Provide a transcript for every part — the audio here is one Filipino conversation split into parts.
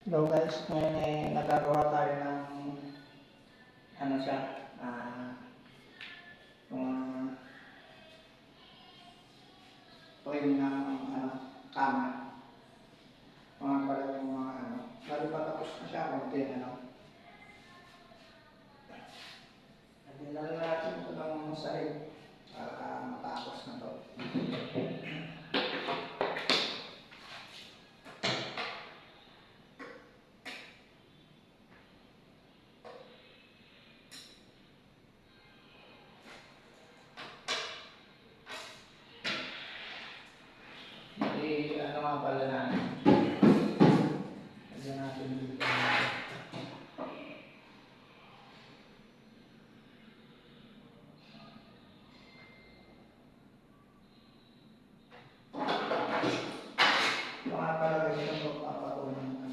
Hello guys, ngayon ay nagagawa tayo ng ano siya, yung frame ng kama. Mga pala yung mga lalo pa tapos na siya, konti Nagdala natin ito ng sahig para matapos na to. Ano nga pala natin? Lagyan natin dito. Ito nga pala ganyan ito papatunan.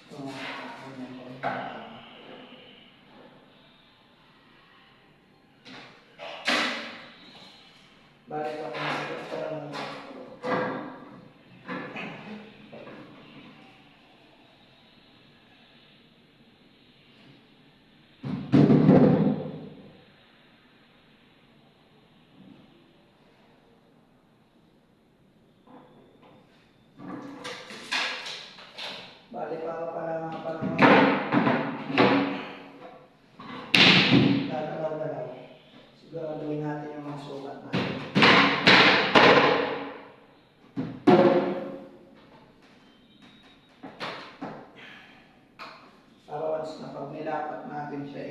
Ito nga ganyan ko. Balik ako na ito. Balik ako pala mga panahon. Dalaw-dalaw. Siguraduhin natin yung mga sukat natin. Para once na pag nilapat natin siya